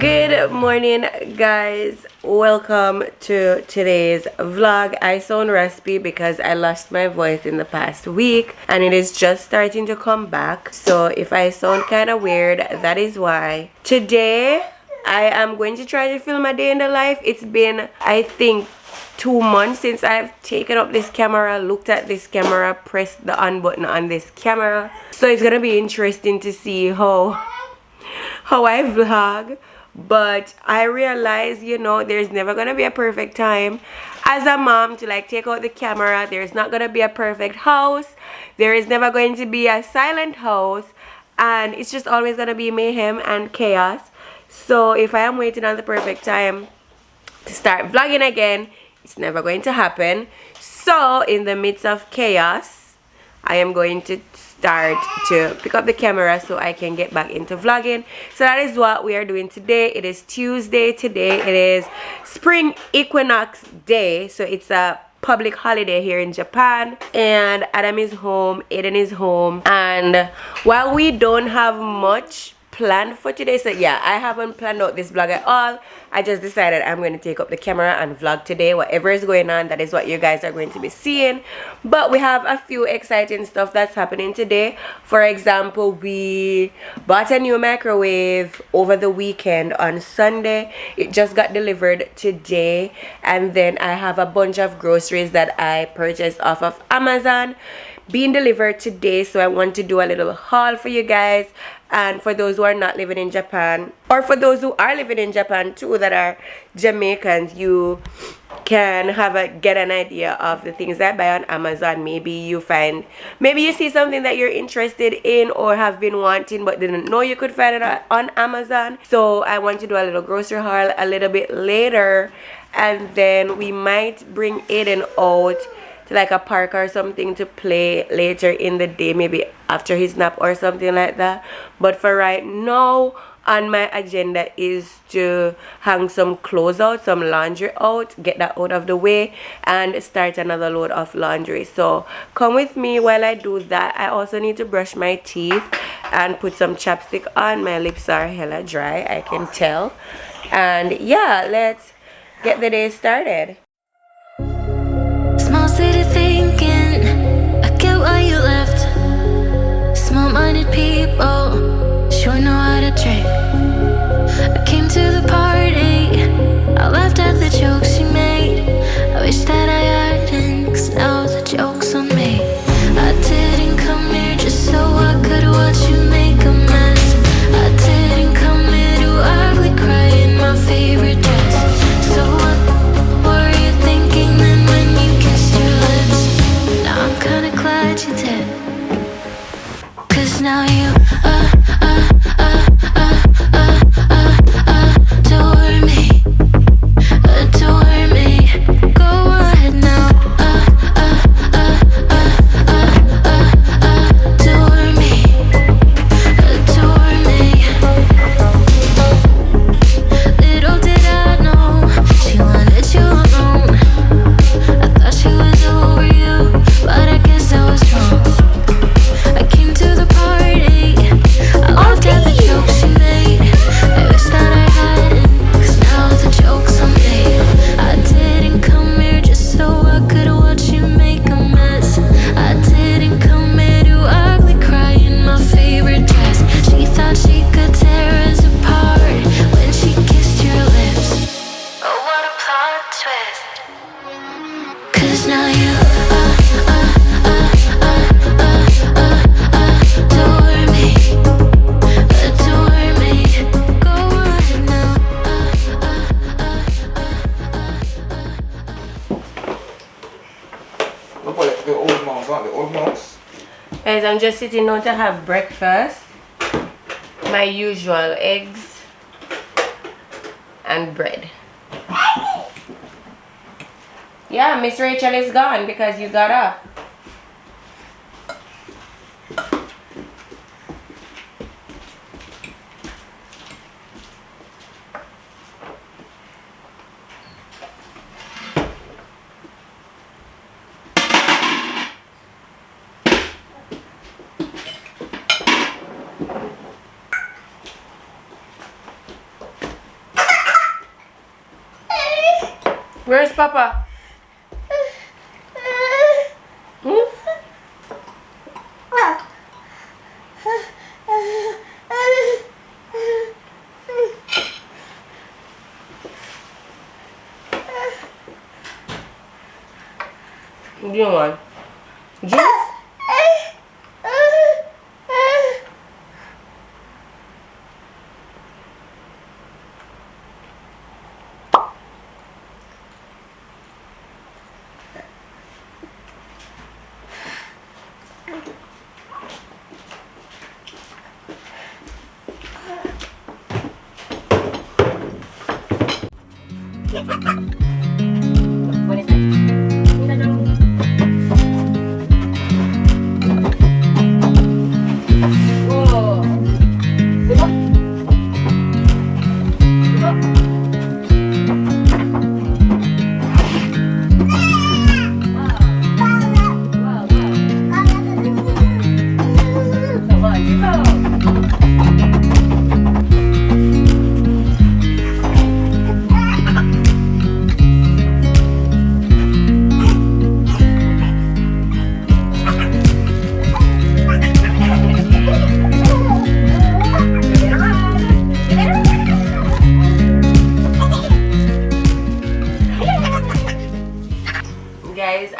Good morning, guys. Welcome to today's vlog. I sound raspy because I lost my voice in the past week and it is just starting to come back. So if I sound kind of weird, that is why. Today I am going to try to film a day in the life. It's been, I think, 2 months since I've taken up this camera, looked at this camera, pressed the on button on this camera. So it's gonna be interesting to see how I vlog. But I realize, you know, there's never gonna be a perfect time as a mom to like take out the camera. There's not gonna be a perfect house. There is never going to be a silent house, and it's just always gonna be mayhem and chaos. So if I am waiting on the perfect time to start vlogging again, it's never going to happen. So in the midst of chaos, I am going to start to pick up the camera so I can get back into vlogging. So that is what we are doing today. It is Tuesday today. It is spring equinox day, so it's a public holiday here in Japan, and Adam is home, Aiden is home, and while we don't have much planned for today, so yeah, I haven't planned out this vlog at all. I just decided I'm going to take up the camera and vlog today. Whatever is going on, that is what you guys are going to be seeing. But we have a few exciting stuff that's happening today. For example, we bought a new microwave over the weekend on Sunday. It just got delivered today. And then I have a bunch of groceries that I purchased off of Amazon being delivered today, so I want to do a little haul for you guys. And for those who are not living in Japan, or for those who are living in Japan too that are Jamaicans, you can get an idea of the things I buy on Amazon. Maybe you see something that you're interested in or have been wanting but didn't know you could find it on Amazon. So I want to do a little grocery haul a little bit later, and then we might bring Aiden out to like a park or something to play later in the day, maybe after his nap or something like that. But for right now, on my agenda is to hang some clothes out, some laundry out, get that out of the way, and start another load of laundry. So come with me while I do that. I also need to brush my teeth and put some chapstick on. My lips are hella dry, I can tell. And yeah, let's get the day started. Small city thinking, I get why you left. Small-minded people sure know how to trick. I came to the party, I laughed at the jokes you made. I wish that I hadn't, 'cause now the joke's on me. I didn't come here just so I could watch you make a mess. I didn't come here to ugly cry in my favorite dress. So what were you thinking then when you kissed your lips? Now I'm kinda glad you did, 'cause now you adore me, adore me. Go ahead now, adore me, adore me. Little did I know she wanted you alone. I thought she was over you, but I guess I was wrong. I came to the party, I laughed at the jokes she made. I wish that I hadn't, 'cause now the joke's on me. I didn't come here just so I could watch you make a mess. I didn't come here to ugly cry in my favorite dress. She thought she could tear us apart when she kissed your lips. Oh, what a plot twist, 'cause now you adore me, adore me. Go ahead now, Look at the old mouse, aren't the old mouse? Guys, I'm just sitting down to have breakfast. My usual eggs and bread. Yeah, Miss Rachel is gone because you got up. Where's Papa? Hmm? What do you want? Juice? Guys,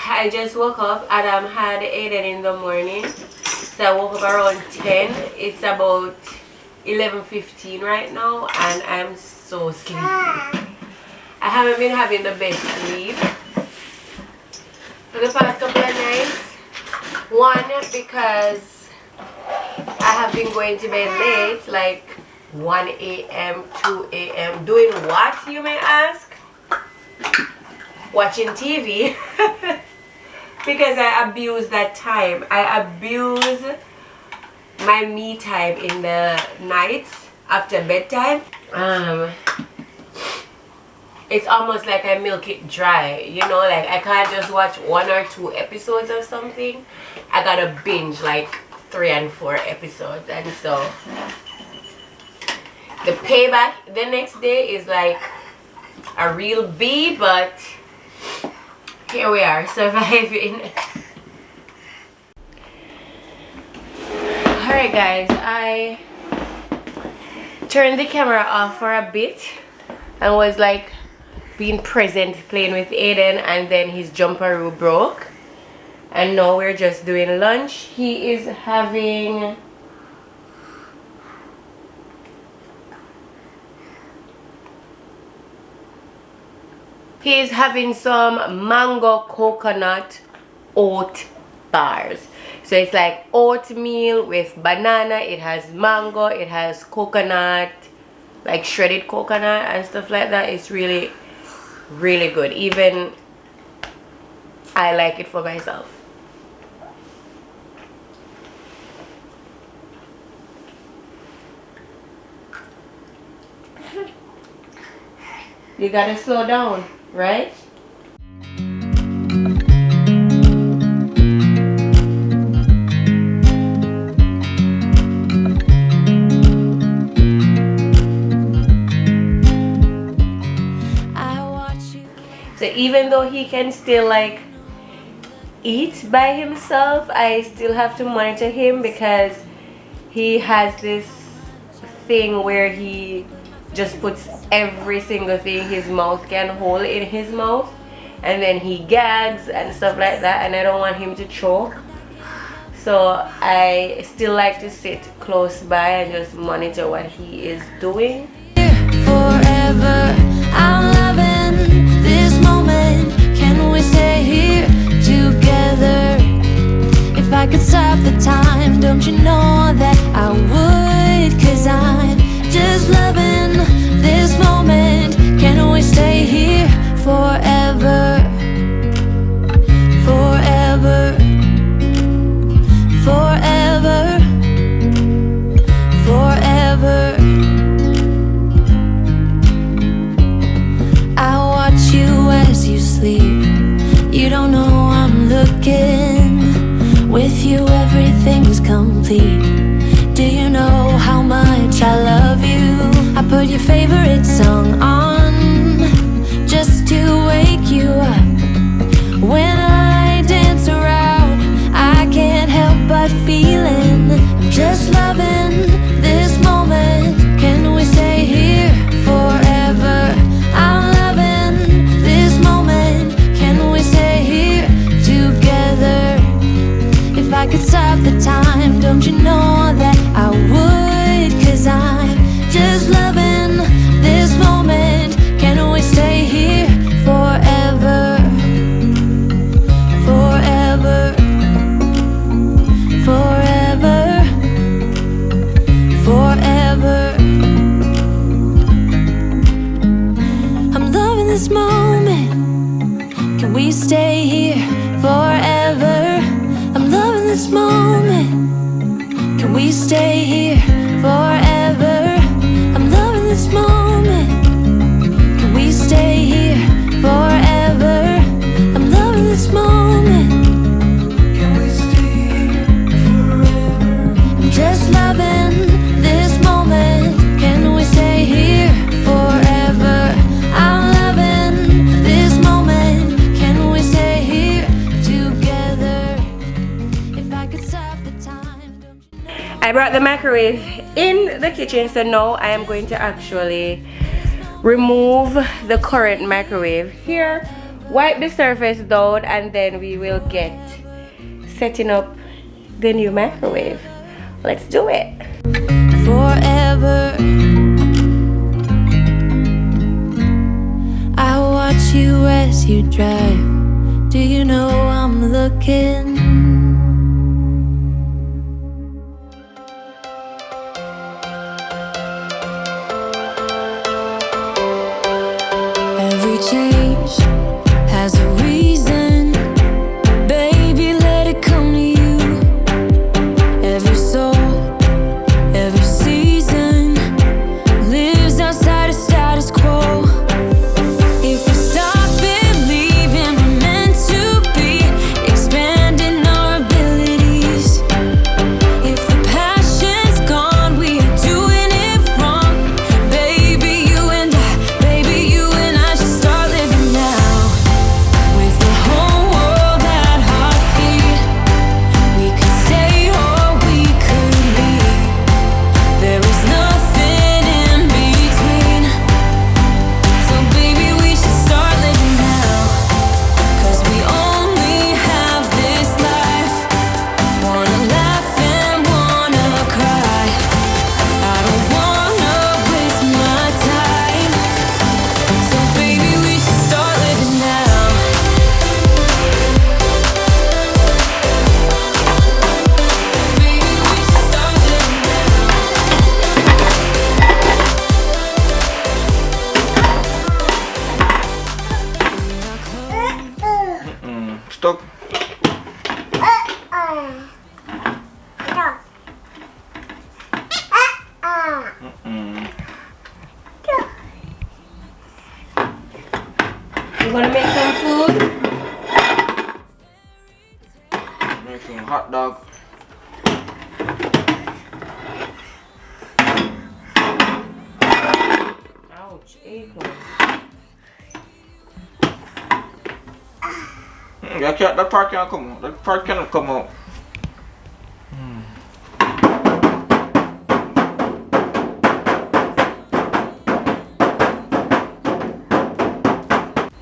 I just woke up. Adam had Aiden in the morning, so I woke up around 10. It's about 11:15 right now, and I'm so sleepy. I haven't been having the best sleep for the past couple of nights. One, because I have been going to bed late, like 1 a.m., 2 a.m. Doing what, you may ask? Watching TV. Because I abuse that time. I abuse my me time in the nights after bedtime. It's almost like I milk it dry, you know, like I can't just watch 1 or 2 episodes of something. I gotta binge like 3 and 4 episodes, and so the payback the next day is like a real B, but here we are, surviving. Alright guys, I turned the camera off for a bit and was like being present playing with Aiden, and then his jumperoo broke, and now we're just doing lunch. He is having some mango coconut oat bars. So it's like oatmeal with banana, it has mango, it has coconut, like shredded coconut and stuff like that. It's really good. Even I like it for myself. You gotta slow down, right? So even though he can still like eat by himself, I still have to monitor him because he has this thing where he just puts every single thing his mouth can hold in his mouth, and then he gags and stuff like that, and I don't want him to choke. So I still like to sit close by and just monitor what he is doing. Forever, I'm loving this moment. Can we stay here together? If I could stop the time, don't you know that I would? 'Cause I'm just loving this moment. Can we stay here forever? Forever. Forever. Forever. I watch you as you sleep. You don't know I'm looking. With you everything's complete. Do you know how much I love you? I put your favorite song on. moment. Can we stay here forever? I'm loving this moment. Can we stay here forever? I'm loving this moment. Can we stay here forever? I'm loving this moment. Can we stay here forever? I'm just loving this moment. Can we stay here forever? I'm loving this moment. Can we stay here together? If I could stop the time, don't you know? I brought the microwave in the kitchen, so now I am going to actually remove the current microwave here, wipe the surface down, and then we will get setting up the new microwave. Let's do it. Forever. I watch you as you drive. Do you know I'm looking? Every change has a reason. Baby, let it come to you. Every soul, every season lives outside of status quo. If we stop believing we're meant to be, expanding our abilities. If the passion's gone, we are doing it wrong. Baby, you and I should start living now. With the whole world at our feet, we could stay or we could leave. There is nothing in between. So baby, we should start living now. 'Cause we only have this life. Wanna laugh and wanna cry. I don't wanna waste my time. So baby, we should start living now. Baby, we should start living now. Stuck. You gonna make some food? Making hot dog. Ouch, acorn. Yeah, that part can't come out. That part cannot come out.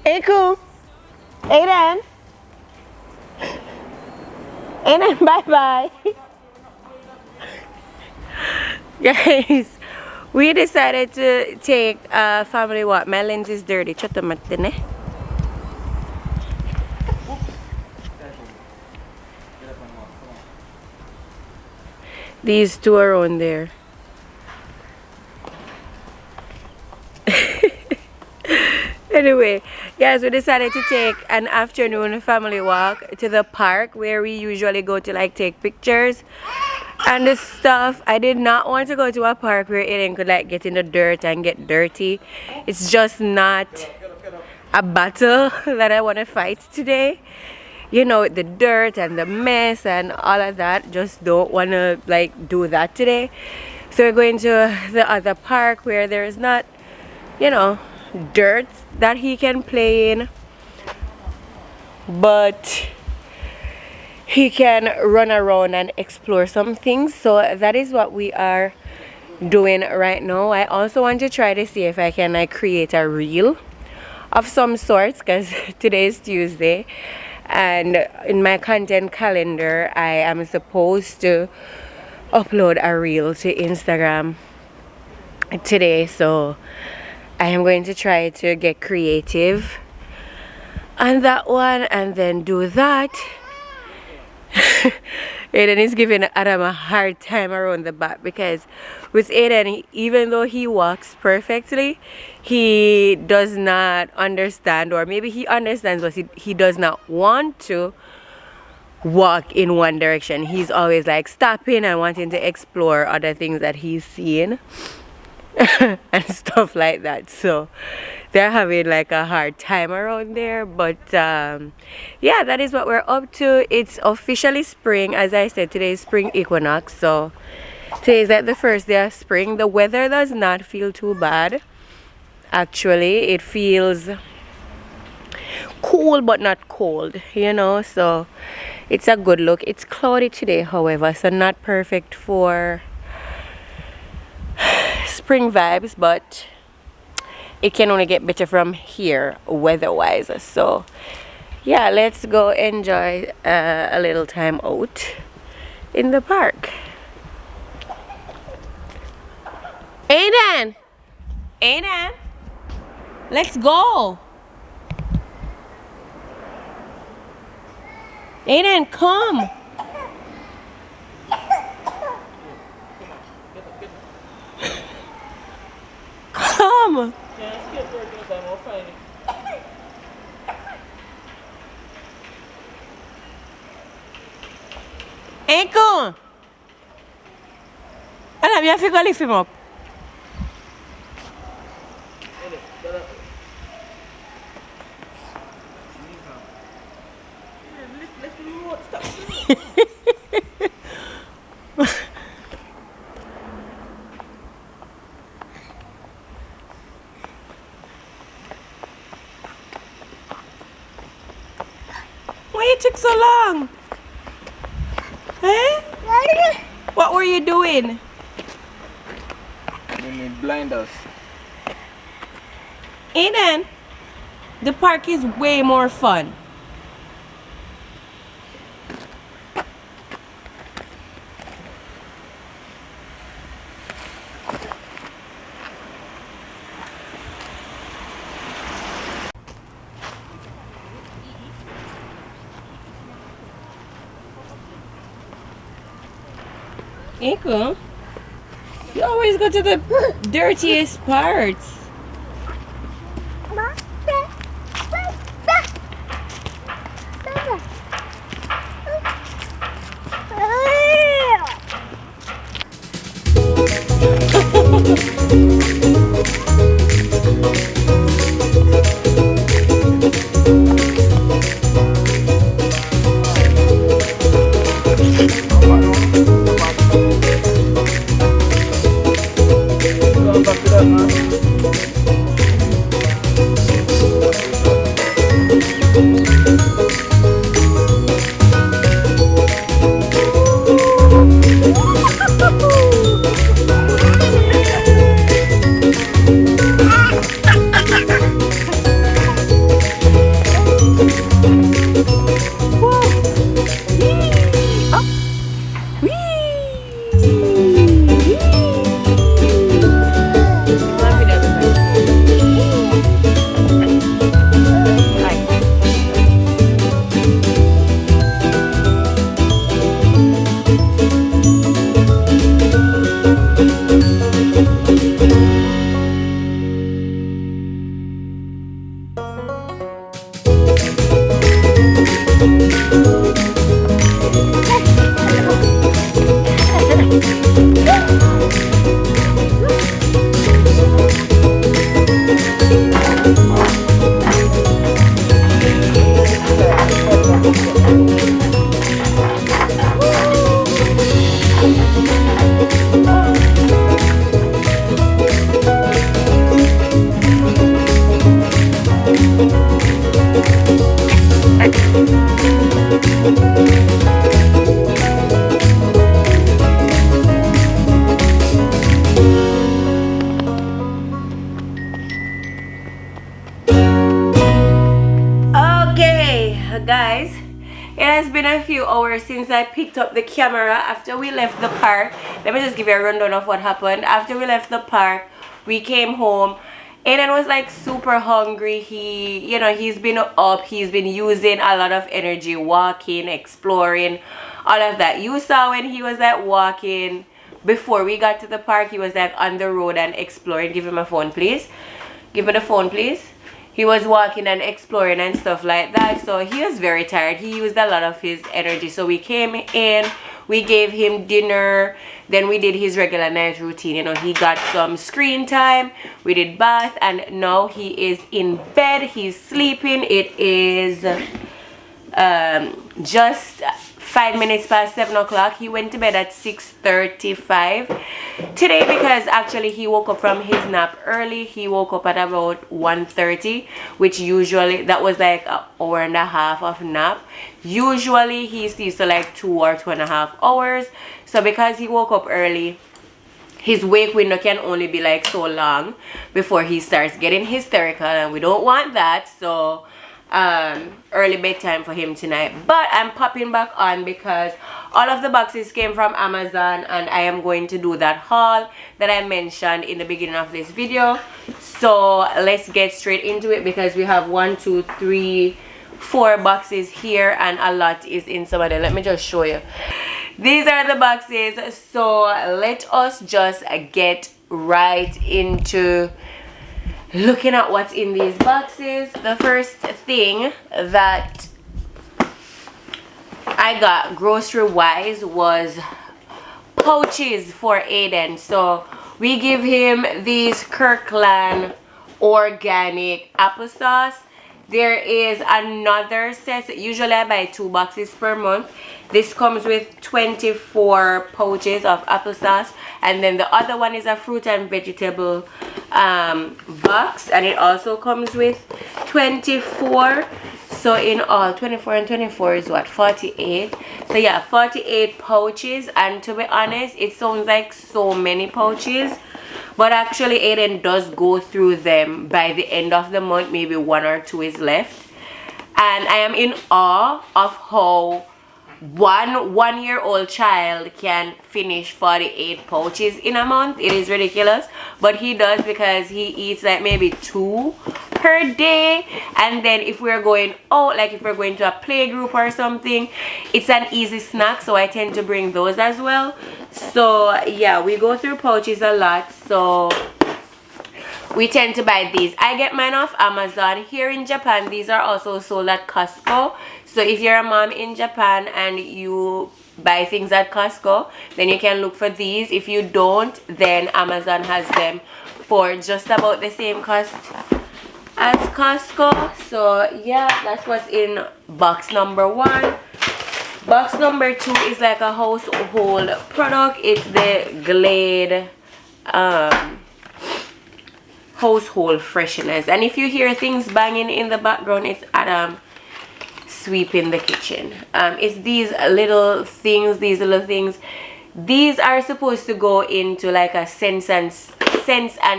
Aiden. Aiden. Aiden, bye-bye. Guys, we decided to take a family walk. My lens is dirty. Chotto matine. These two are on there. Anyway, guys, we decided to take an afternoon family walk to the park where we usually go to like take pictures and the stuff. I did not want to go to a park where Aiden could like get in the dirt and get dirty. It's just not a battle that I want to fight today. You know, the dirt and the mess and all of that. Just don't want to like do that today. So we're going to the other park where there is not, you know, dirt that he can play in, but he can run around and explore some things. So that is what we are doing right now. I also want to try to see if I can like create a reel of some sorts, because today is Tuesday and in my content calendar I am supposed to upload a reel to Instagram today. So I am going to try to get creative on that one and then do that. Aiden is giving Adam a hard time around the back because with Aiden, even though he walks perfectly, he does not understand, or maybe he understands, but he does not want to walk in one direction. He's always like stopping and wanting to explore other things that he's seeing and stuff like that. So they're having like a hard time around there, but yeah, that is what we're up to. It's officially spring. As I said, today is spring equinox, so today is like the first day of spring. The weather does not feel too bad. Actually, it feels cool but not cold, you know, so it's a good look. It's cloudy today, however, so not perfect for spring vibes, but it can only get better from here weather wise. So yeah, let's go enjoy a little time out in the park. Aiden, let's go. Aiden, come. Come. Aiden, Alam, you have to go lift him up. Why it took so long? Eh? What were you doing? You need blinders. Aiden, the park is way more fun. Aiden, you always go to the dirtiest parts. Guys, it has been a few hours since I picked up the camera after we left the park. Let me just give you a rundown of what happened. After we left the park, we came home. Aiden was like super hungry. He's been up, he's been using a lot of energy walking, exploring, all of that. You saw when he was like walking before we got to the park, he was like on the road and exploring. Give him a phone, please. Give me the phone, please. He was walking and exploring and stuff like that. So he was very tired. He used a lot of his energy. So we came in, we gave him dinner, then we did his regular night routine. You know, he got some screen time, we did bath, and now he is in bed. He's sleeping. It is just 5 minutes past 7 o'clock. He went to bed at 6:35 today because actually he woke up from his nap early. He woke up at about 1:30, which usually that was like an hour and a half of nap. Usually he sleeps for like 2 or 2.5 hours. So because he woke up early, his wake window can only be like so long before he starts getting hysterical, and we don't want that. So early bedtime for him tonight. But I'm popping back on because all of the boxes came from Amazon, and I am going to do that haul that I mentioned in the beginning of this video. So let's get straight into it because we have 1, 2, 3, 4 boxes here, and a lot is in some of them. Let me just show you. These are the boxes. So let us just get right into looking at what's in these boxes. The first thing that I got grocery wise was pouches for Aiden. So we give him these Kirkland organic applesauce. There is another set. Usually I buy 2 boxes per month. This comes with 24 pouches of applesauce, and then the other one is a fruit and vegetable box, and it also comes with 24. So in all, 24 and 24 is what, 48. So yeah, 48 pouches. And to be honest, it sounds like so many pouches, but actually Aiden does go through them by the end of the month. Maybe 1 or 2 is left, and I am in awe of how one-year-old child can finish 48 pouches in a month. It is ridiculous, but he does because he eats like maybe 2 per day. And then if we're going out, like if we're going to a play group or something, it's an easy snack, so I tend to bring those as well. So yeah, we go through pouches a lot, so we tend to buy these. I get mine off Amazon. Here in Japan, these are also sold at Costco. So if you're a mom in Japan and you buy things at Costco, then you can look for these. If you don't, then Amazon has them for just about the same cost as Costco. So yeah, that's what's in box number 1. Box number 2 is like a household product. It's the Glade household fresheners, and if you hear things banging in the background, it's Adam sweeping the kitchen. It's these little things. These are supposed to go into like a sense and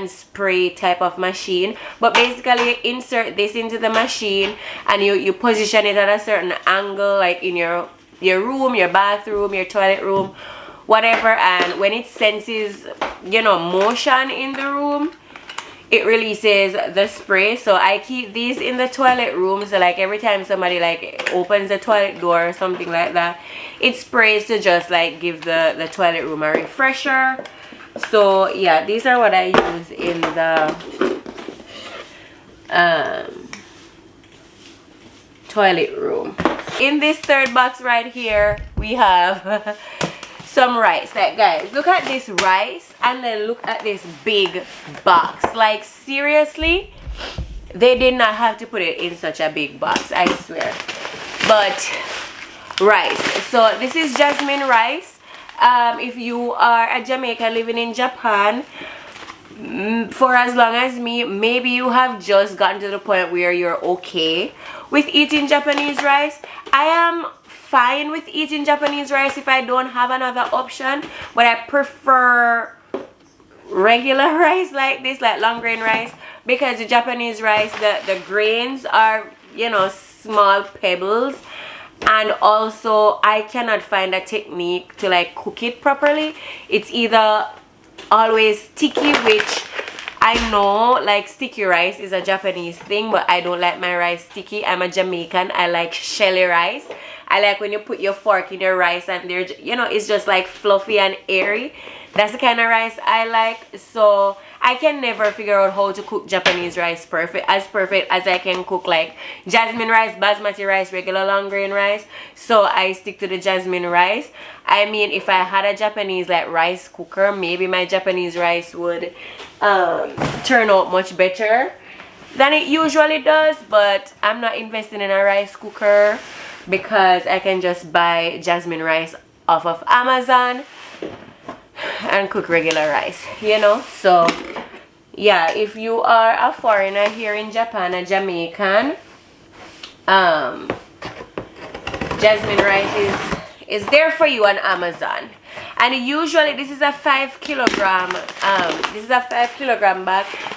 spray type of machine, but basically you insert this into the machine and you position it at a certain angle, like in your room, your bathroom, your toilet room, whatever, and when it senses, you know, motion in the room, it releases the spray. So I keep these in the toilet room, so like every time somebody like opens the toilet door or something like that, it sprays to just like give the toilet room a refresher. So yeah, these are what I use in the toilet room. In this third box right here, we have some rice. Like guys, look at this rice and then look at this big box. Like seriously, they did not have to put it in such a big box, I swear. But rice, so this is jasmine rice. If you are a Jamaican living in Japan for as long as me, maybe you have just gotten to the point where you're okay with eating Japanese rice. I am fine with eating Japanese rice if I don't have another option, but I prefer regular rice like this, like long grain rice, because the Japanese rice, the grains are, you know, small pebbles, and also I cannot find a technique to like cook it properly. It's either always sticky, which I know like sticky rice is a Japanese thing, but I don't like my rice sticky. I'm a Jamaican. I like shelly rice. I like when you put your fork in your rice and they're, you know, it's just like fluffy and airy. That's the kind of rice I like. So I can never figure out how to cook Japanese rice perfect as I can cook like jasmine rice, basmati rice, regular long grain rice. So I stick to the jasmine rice. I mean, if I had a Japanese like rice cooker, maybe my Japanese rice would turn out much better than it usually does. But I'm not investing in a rice cooker because I can just buy jasmine rice off of Amazon and cook regular rice, you know. So yeah, if you are a foreigner here in Japan, a Jamaican, jasmine rice is there for you on Amazon. And usually this is a 5 kilogram bag,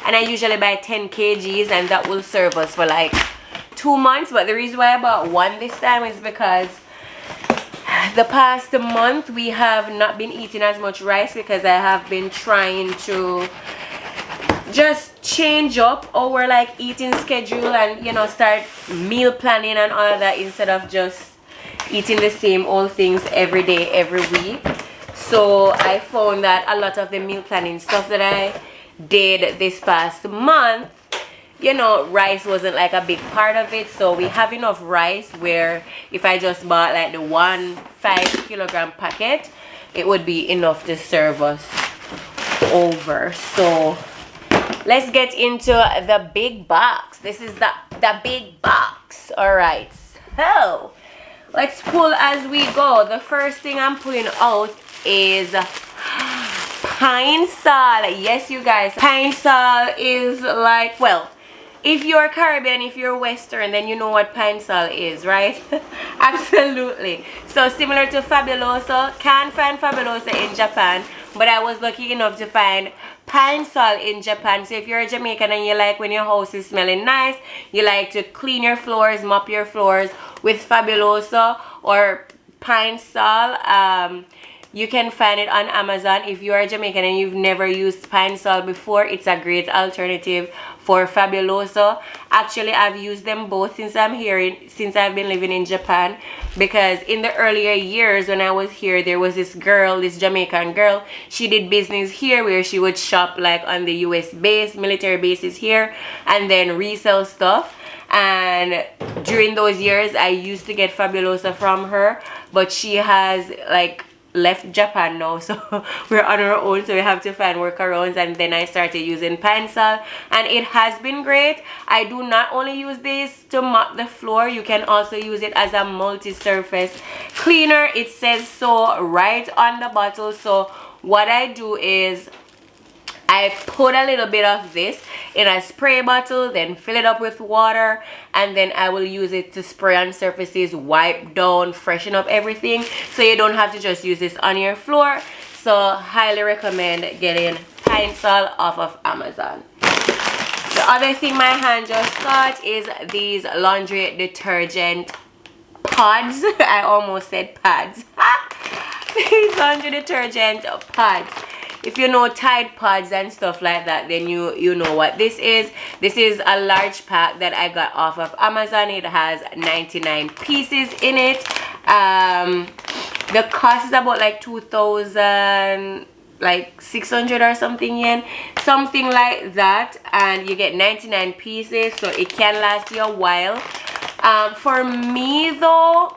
and I usually buy 10 kgs, and that will serve us for like 2 months. But the reason why I bought one this time is because the past month we have not been eating as much rice because I have been trying to just change up our like eating schedule and, you know, start meal planning and all of that instead of just eating the same old things every day, every week. So I found that a lot of the meal planning stuff that I did this past month, you know, rice wasn't like a big part of it. So we have enough rice where if I just bought like the 5 kilogram packet, it would be enough to serve us over. So let's get into the big box. This is the big box. All right, so let's pull as we go. The first thing I'm pulling out is pine sol. Yes, you guys, pine sol is like, well, if you're Caribbean, if you're Western, then you know what pine sol is, right? Absolutely. So similar to Fabuloso, can't find Fabuloso in Japan, but I was lucky enough to find pine sol in Japan. So if you're a Jamaican and you like when your house is smelling nice, you like to clean your floors, mop your floors with Fabuloso or pine sol, you can find it on Amazon. If you are Jamaican and you've never used pine sol before, it's a great alternative for Fabuloso. Actually, I've used them both since I've been living in Japan, because in the earlier years when I was here, there was this Jamaican girl. She did business here where she would shop like on the US base, military bases here, and then resell stuff. And during those years, I used to get Fabuloso from her, but she has like left Japan now, so we're on our own, so we have to find workarounds. And then I started using pine sol, and it has been great. I do not only use this to mop the floor, you can also use it as a multi-surface cleaner. It says so right on the bottle. So what I do is I put a little bit of this in a spray bottle, then fill it up with water, and then I will use it to spray on surfaces, wipe down, freshen up everything, so you don't have to just use this on your floor. So highly recommend getting pine sol off of Amazon. The other thing my hand just got is these laundry detergent pods. I almost said pads. These laundry detergent pods. If you know Tide Pods and stuff like that, then you know what this is. This is a large pack that I got off of Amazon. It has 99 pieces in it. The cost is about like 2,000, like 600 or something yen, something like that, and you get 99 pieces, so it can last you a while. For me though,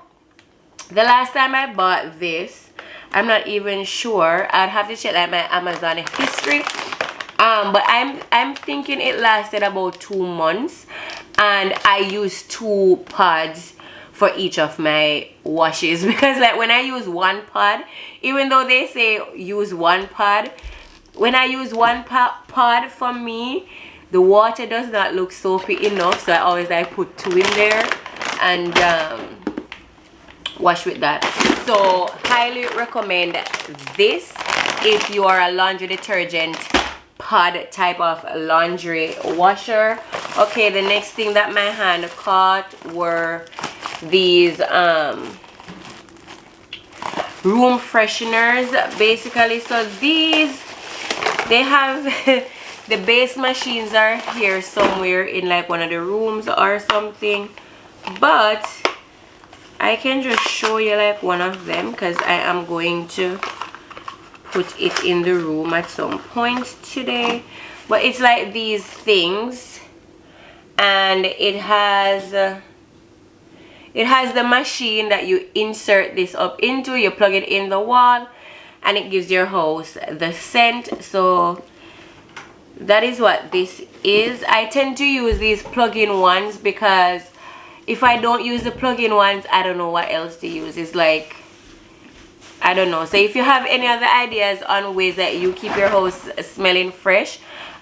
the last time I bought this, I'm not even sure. I'd have to check like my Amazon history. But I'm thinking it lasted about 2 months, and I used 2 pods for each of my washes, because like when I use one pod, even though they say use one pod, when I use one pod, for me the water does not look soapy enough, so I always like put 2 in there and wash with that. So highly recommend this if you are a laundry detergent pod type of laundry washer. Okay, the next thing that my hand caught were these room fresheners basically. So these, they have the base machines are here somewhere in like one of the rooms or something, but I can just show you like one of them because I am going to put it in the room at some point today. But it's like these things, and it has the machine that you insert this up into. You plug it in the wall and it gives your house the scent. So that is what this is. I tend to use these plug-in ones because if I don't use the plug-in ones, I don't know what else to use. It's like, I don't know. So if you have any other ideas on ways that you keep your house smelling fresh,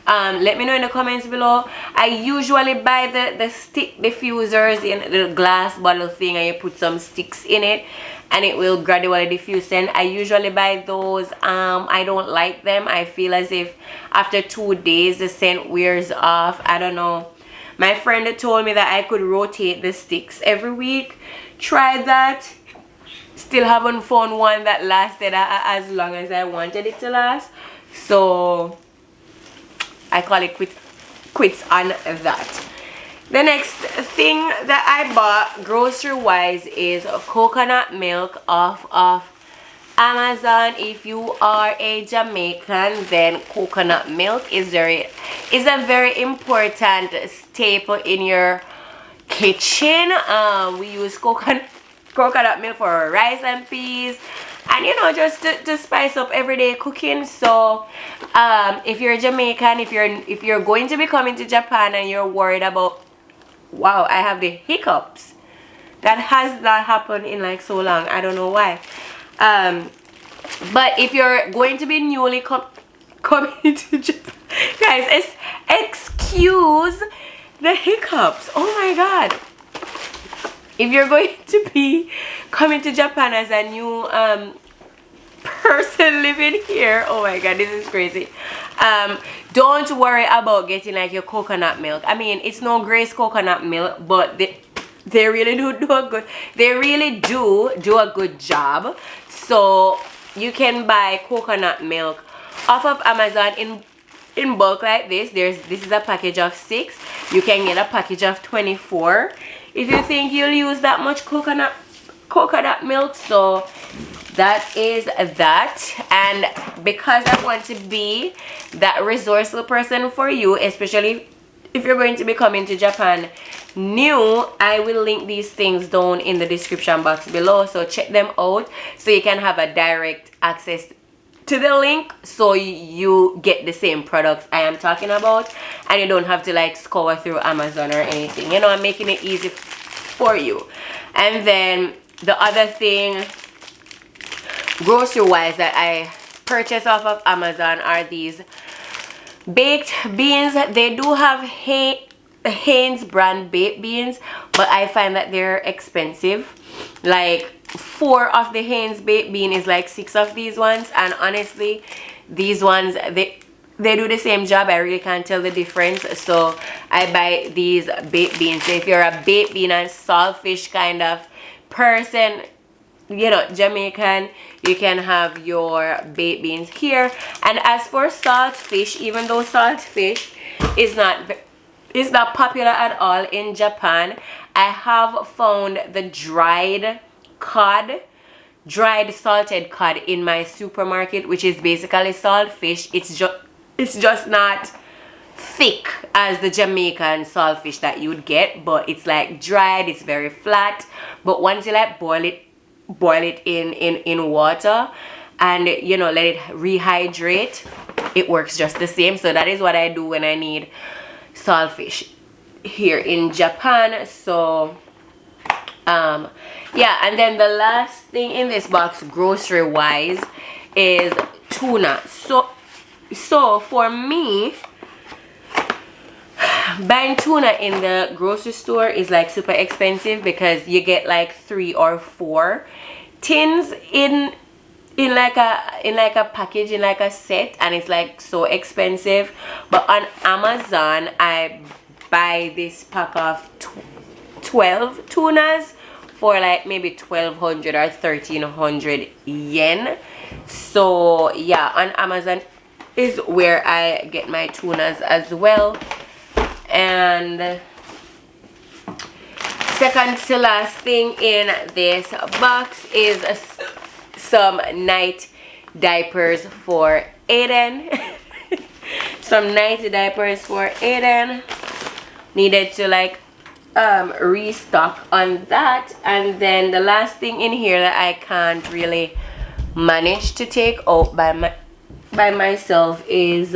let me know in the comments below. I usually buy the stick diffusers in the glass bottle thing, and you put some sticks in it and it will gradually diffuse scent. I usually buy those. I don't like them. I feel as if after 2 days the scent wears off. I don't know. My friend told me that I could rotate the sticks every week. Tried that. Still haven't found one that lasted as long as I wanted it to last. So I call it quits on that. The next thing that I bought grocery wise is coconut milk off of Amazon. If you are a Jamaican, then coconut milk is a very important staple in your kitchen. We use coconut milk for rice and peas, and you know, just to spice up everyday cooking. So if you're Jamaican, if you're going to be coming to Japan and you're worried about, wow, I have the hiccups, that has not happened in like so long, I don't know why. But if you're going to be newly coming to Japan, guys, excuse the hiccups. Oh my god. If you're going to be coming to Japan as a new person living here, oh my god, this is crazy. Don't worry about getting like your coconut milk. I mean, it's no Grace coconut milk, but they really do a good job. So you can buy coconut milk off of Amazon in bulk like this. This is a package of 6. You can get a package of 24 if you think you'll use that much coconut milk. So that is that. And because I want to be that resourceful person for you, especially if you're going to be coming to Japan new, I will link these things down in the description box below, so check them out so you can have a direct access to the link, so you get the same products I am talking about and you don't have to like scour through Amazon or anything. You know, I'm making it easy for you. And then the other thing grocery wise that I purchased off of Amazon are these baked beans. They do have Heinz brand baked beans, but I find that they're expensive. Like 4 of the Heinz baked bean is like 6 of these ones, and honestly these ones, they do the same job. I really can't tell the difference, so I buy these baked beans. So if you're a baked bean and saltfish kind of person, you know, Jamaican, you can have your baked beans here. And as for saltfish, even though saltfish is not popular at all in Japan, I have found the dried salted cod in my supermarket, which is basically saltfish. It's just not thick as the Jamaican saltfish that you'd get, but it's like dried. It's very flat, but once you like boil it in water and, you know, let it rehydrate, it works just the same. So that is what I do when I need saltfish here in Japan. So yeah, and then the last thing in this box grocery wise is tuna. So for me, buying tuna in the grocery store is like super expensive because you get like 3 or 4 tins in like a package, in like a set, and it's like so expensive. But on Amazon I buy this pack of 12 tunas for like maybe 1,200 or 1,300 yen. So yeah, on Amazon is where I get my tunas as well. And second to last thing in this box is some night diapers for Aiden. Some night diapers for Aiden. Needed to like restock on that. And then the last thing in here that I can't really manage to take out by myself is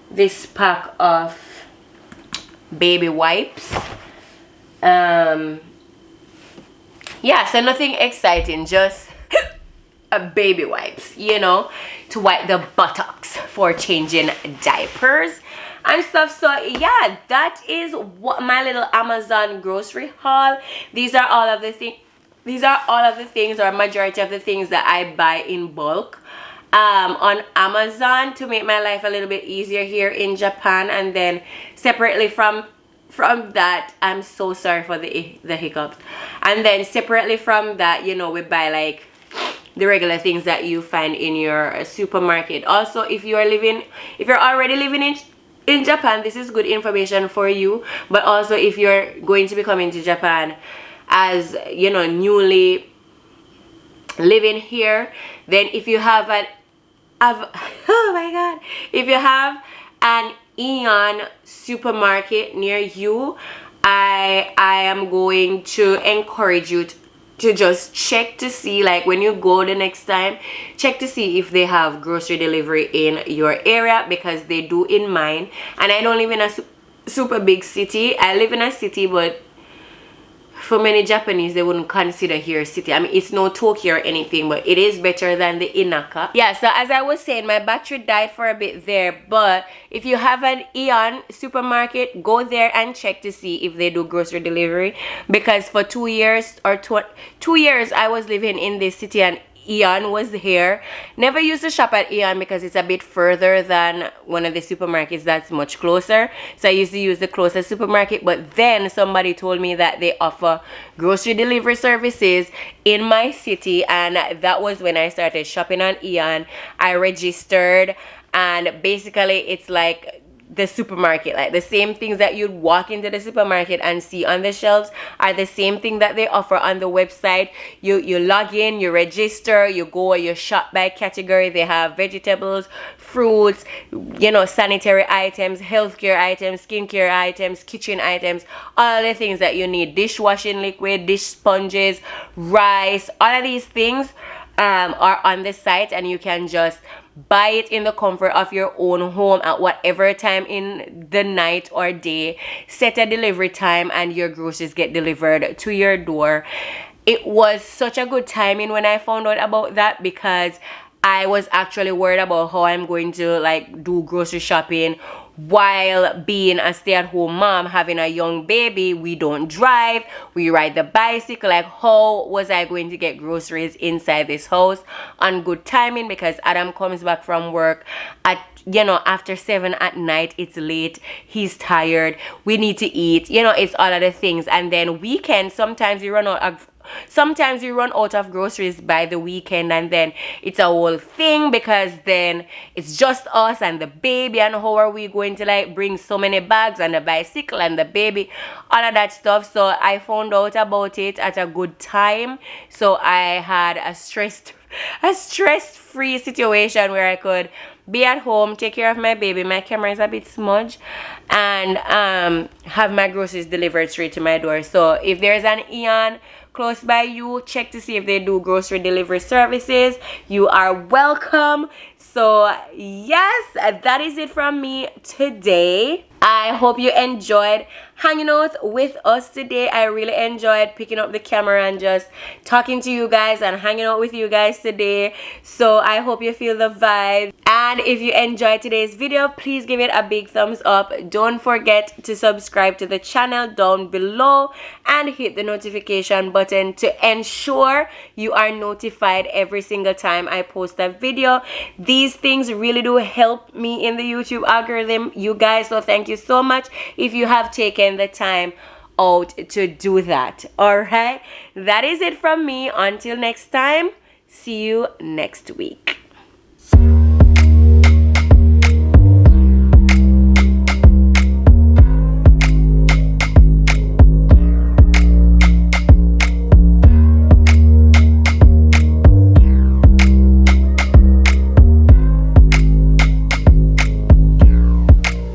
this pack of baby wipes. Yeah, so nothing exciting, just baby wipes, you know, to wipe the buttocks for changing diapers and stuff. So yeah, that is what my little Amazon grocery haul. These are all of the things, or majority of the things that I buy in bulk on Amazon to make my life a little bit easier here in Japan. And then separately from that, I'm so sorry for the hiccups, and then separately from that, you know, we buy like the regular things that you find in your supermarket. Also, if you're already living in Japan, this is good information for you. But also, if you're going to be coming to Japan as, you know, newly living here, then if you have oh my god, if you have an Aeon supermarket near you, I am going to encourage you to just check to see, like when you go the next time, check to see if they have grocery delivery in your area, because they do in mine. And I don't live in a super big city. I live in a city, but for many Japanese, they wouldn't consider here a city. I mean, it's no Tokyo or anything, but it is better than the Inaka. Yeah, so as I was saying, my battery died for a bit there. But if you have an Aeon supermarket, go there and check to see if they do grocery delivery. Because for 2 years or 2 years, I was living in this city and Aeon was here. Never used to shop at Aeon because it's a bit further than one of the supermarkets that's much closer. So I used to use the closest supermarket. But then somebody told me that they offer grocery delivery services in my city, and that was when I started shopping on Aeon. I registered, and basically it's like the supermarket, like the same things that you'd walk into the supermarket and see on the shelves are the same thing that they offer on the website. You log in, you register, you go, you shop by category. They have vegetables, fruits, you know, sanitary items, healthcare items, skincare items, kitchen items, all the things that you need, dishwashing liquid, dish sponges, rice, all of these things are on the site, and you can just buy it in the comfort of your own home at whatever time in the night or day. Set a delivery time and your groceries get delivered to your door. It was such a good timing when I found out about that, because I was actually worried about how I'm going to like do grocery shopping while being a stay-at-home mom, having a young baby. We don't drive, we ride the bicycle. Like, how was I going to get groceries inside this house on good timing? Because Adam comes back from work at, you know, after 7 at night. It's late, he's tired, we need to eat, you know, it's all of the things. And then weekends, sometimes you run out of groceries by the weekend, and then it's a whole thing, because then it's just us and the baby, and how are we going to like bring so many bags and the bicycle and the baby, all of that stuff. So I found out about it at a good time, so I had a stress-free situation where I could be at home, take care of my baby, my camera is a bit smudged, and have my groceries delivered straight to my door. So if there's an Aeon close by you, check to see if they do grocery delivery services. You are welcome. So yes, that is it from me today. I hope you enjoyed hanging out with us today. I really enjoyed picking up the camera and just talking to you guys and hanging out with you guys today. So I hope you feel the vibe. And if you enjoyed today's video, please give it a big thumbs up. Don't forget to subscribe to the channel down below and hit the notification button to ensure you are notified every single time I post a video. These things really do help me in the YouTube algorithm, you guys. So thank you so much if you have taken the time out to do that. All right, that is it from me. Until next time, see you next week.